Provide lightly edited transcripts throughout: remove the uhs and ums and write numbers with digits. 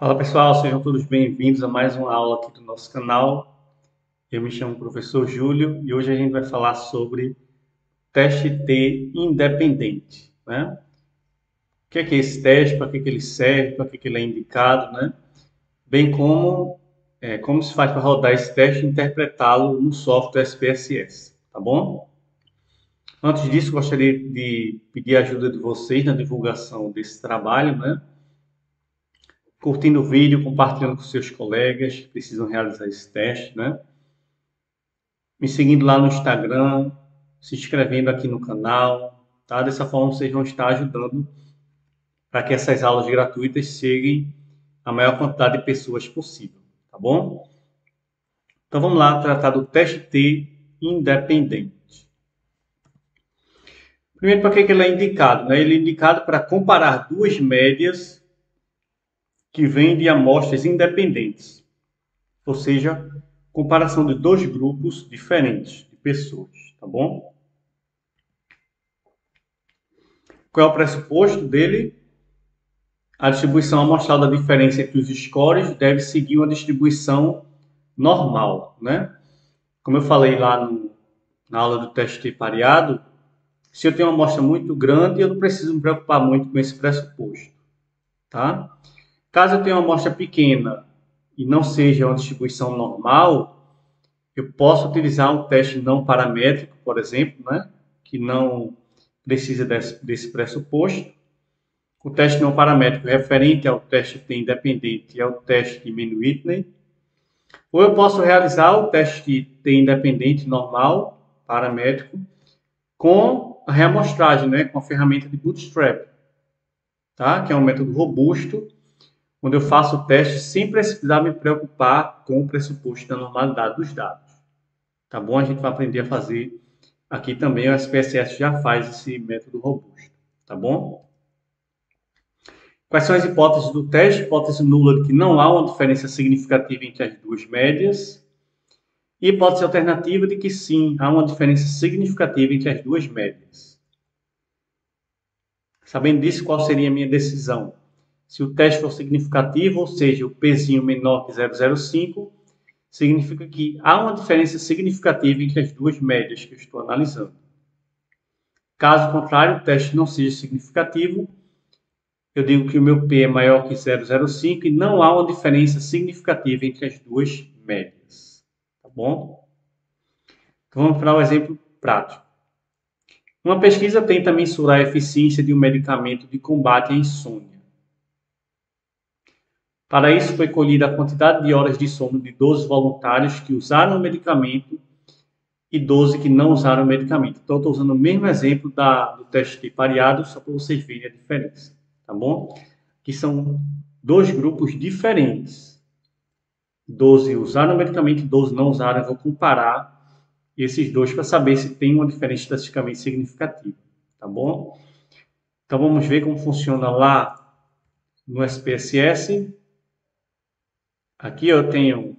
Fala pessoal, sejam todos bem-vindos a mais uma aula aqui do nosso canal. Eu me chamo professor Júlio e hoje a gente vai falar sobre teste T independente, né? O que é esse teste, para que ele serve, para que ele é indicado, né? Bem como como se faz para rodar esse teste e interpretá-lo no software SPSS, tá bom? Antes disso, gostaria de pedir a ajuda de vocês na divulgação desse trabalho, né? Curtindo o vídeo, compartilhando com seus colegas que precisam realizar esse teste, né? Me seguindo lá no Instagram, se inscrevendo aqui no canal, tá? Dessa forma vocês vão estar ajudando para que essas aulas gratuitas cheguem a maior quantidade de pessoas possível, tá bom? Então vamos lá tratar do teste T independente. Primeiro, para que ele é indicado, né? Ele é indicado para comparar duas médias que vêm de amostras independentes, ou seja, comparação de dois grupos diferentes de pessoas, tá bom? Qual é o pressuposto dele? A distribuição amostral da diferença entre os scores deve seguir uma distribuição normal, né? Como eu falei lá na aula do teste pareado, se eu tenho uma amostra muito grande, eu não preciso me preocupar muito com esse pressuposto, tá? Caso eu tenha uma amostra pequena e não seja uma distribuição normal, eu posso utilizar um teste não paramétrico, por exemplo, né? Que não precisa desse pressuposto. O teste não paramétrico referente ao teste T independente e ao teste de Mann-Whitney. Ou eu posso realizar o teste T independente normal, paramétrico, com a reamostragem, né, com a ferramenta de Bootstrap, tá? Que é um método robusto, onde eu faço o teste sem precisar me preocupar com o pressuposto da normalidade dos dados. Tá bom? A gente vai aprender a fazer aqui também, o SPSS já faz esse método robusto, tá bom? Quais são as hipóteses do teste? Hipótese nula de que não há uma diferença significativa entre as duas médias. E hipótese alternativa de que sim, há uma diferença significativa entre as duas médias. Sabendo disso, qual seria a minha decisão? Se o teste for significativo, ou seja, o Pzinho menor que 0,05, significa que há uma diferença significativa entre as duas médias que eu estou analisando. Caso contrário, o teste não seja significativo, eu digo que o meu P é maior que 0,05 e não há uma diferença significativa entre as duas médias. Tá bom? Então vamos para o exemplo prático. Uma pesquisa tenta mensurar a eficiência de um medicamento de combate à insônia. Para isso, foi colhida a quantidade de horas de sono de 12 voluntários que usaram o medicamento e 12 que não usaram o medicamento. Então, eu estou usando o mesmo exemplo do teste de pareado, só para vocês verem a diferença. Tá bom? Que são dois grupos diferentes. 12 usaram o medicamento e 12 não usaram. Eu vou comparar esses dois para saber se tem uma diferença estatisticamente significativa. Tá bom? Então, vamos ver como funciona lá no SPSS. Aqui eu tenho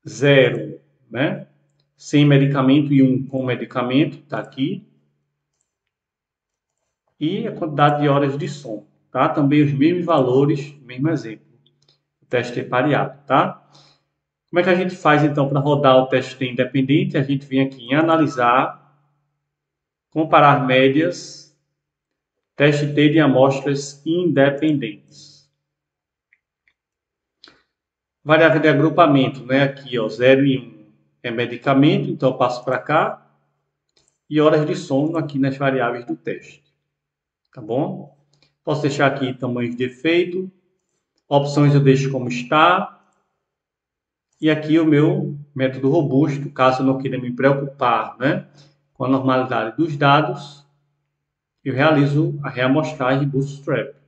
0, né? Sem medicamento e 1 com medicamento, está aqui. E a quantidade de horas de sono, tá? Também os mesmos valores, mesmo exemplo. O teste é pareado, tá? Como é que a gente faz, então, para rodar o teste T independente? A gente vem aqui em analisar, comparar médias, teste T de amostras independentes. Variável de agrupamento, né? Aqui, ó, 0 e 1 é medicamento, então eu passo para cá. E horas de sono aqui nas variáveis do teste. Tá bom? Posso deixar aqui tamanhos de efeito. Opções eu deixo como está. E aqui o meu método robusto, caso eu não queira me preocupar, né, com a normalidade dos dados, eu realizo a reamostragem Bootstrap.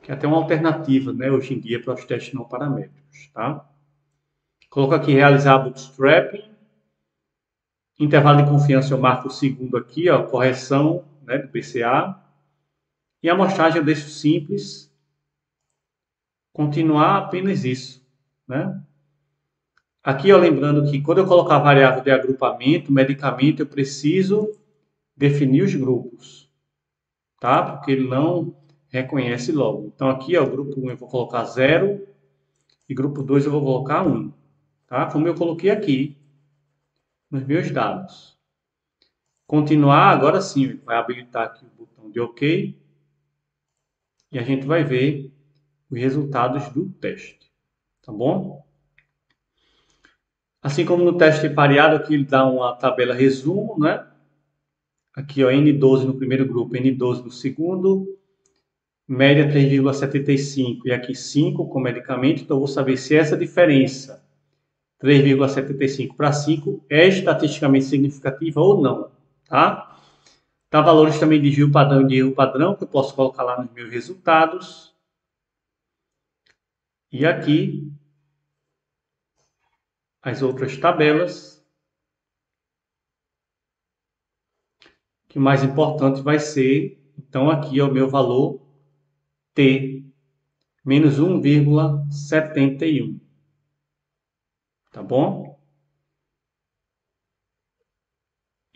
Que é até uma alternativa, né, hoje em dia, para os testes não paramétricos. Tá? Coloco aqui realizar Bootstrapping. Intervalo de confiança eu marco o segundo aqui, ó, correção, né, do PCA. E a amostragem eu deixo simples. Continuar apenas isso, né? Aqui, ó, lembrando que quando eu colocar a variável de agrupamento, medicamento, eu preciso definir os grupos, tá? Porque ele não reconhece logo. Então, aqui, ó, grupo 1 eu vou colocar 0 e grupo 2 eu vou colocar 1. Tá? Como eu coloquei aqui nos meus dados. Continuar, agora sim, vai habilitar aqui o botão de OK e a gente vai ver os resultados do teste. Tá bom? Assim como no teste pareado, aqui ele dá uma tabela resumo, né? Aqui, ó, N12 no primeiro grupo, N12 no segundo, média 3,75 e aqui 5 com medicamento. Então, eu vou saber se essa diferença, 3,75 para 5, é estatisticamente significativa ou não, tá? Tá, valores também de desvio padrão e de erro padrão, que eu posso colocar lá nos meus resultados. E aqui, as outras tabelas, que o mais importante vai ser, então aqui é o meu valor T, menos 1,71. Tá bom?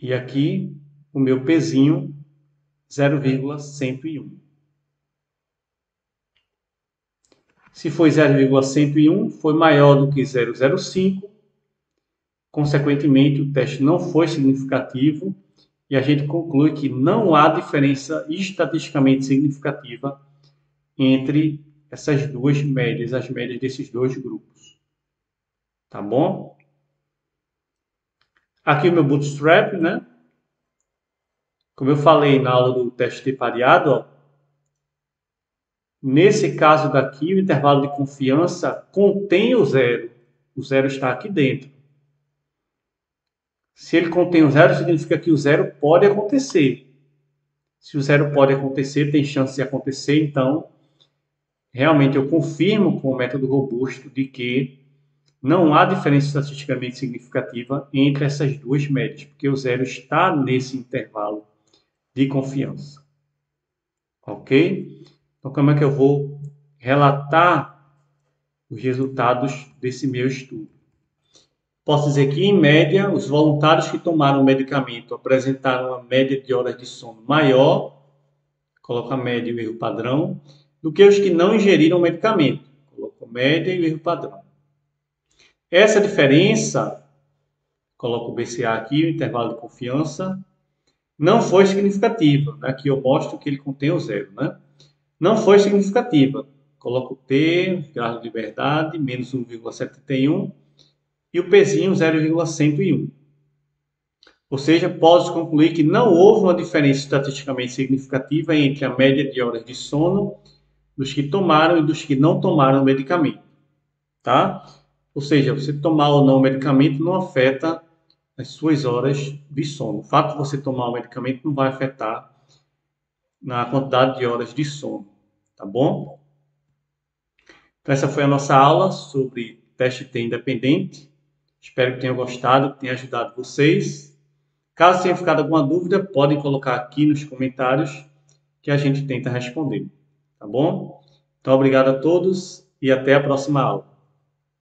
E aqui, o meu Pzinho, 0,101. Se foi 0,101, foi maior do que 0,05. Consequentemente, o teste não foi significativo e a gente conclui que não há diferença estatisticamente significativa entre essas duas médias, as médias desses dois grupos. Tá bom? Aqui o meu bootstrap, né? Como eu falei na aula do teste de pareado, ó, nesse caso daqui, o intervalo de confiança contém o zero. O zero está aqui dentro. Se ele contém o zero, significa que o zero pode acontecer. Se o zero pode acontecer, tem chance de acontecer, então, realmente eu confirmo com o método robusto de que não há diferença estatisticamente significativa entre essas duas médias, porque o zero está nesse intervalo de confiança. Ok? Então, como é que eu vou relatar os resultados desse meu estudo? Posso dizer que, em média, os voluntários que tomaram o medicamento apresentaram uma média de horas de sono maior, coloco a média e o erro padrão, do que os que não ingeriram o medicamento, coloco a média e o erro padrão. Essa diferença, coloco o BCA aqui, o intervalo de confiança, não foi significativa. Aqui eu mostro que ele contém o zero, né? Não foi significativa. Coloco o T, grau de liberdade, menos 1,71 e o Pzinho 0,101. Ou seja, posso concluir que não houve uma diferença estatisticamente significativa entre a média de horas de sono dos que tomaram e dos que não tomaram o medicamento. Tá? Ou seja, você tomar ou não o medicamento não afeta as suas horas de sono. O fato de você tomar o medicamento não vai afetar na quantidade de horas de sono. Tá bom? Então, essa foi a nossa aula sobre teste T independente. Espero que tenham gostado, que tenha ajudado vocês. Caso tenha ficado alguma dúvida, podem colocar aqui nos comentários que a gente tenta responder. Tá bom? Então, obrigado a todos e até a próxima aula.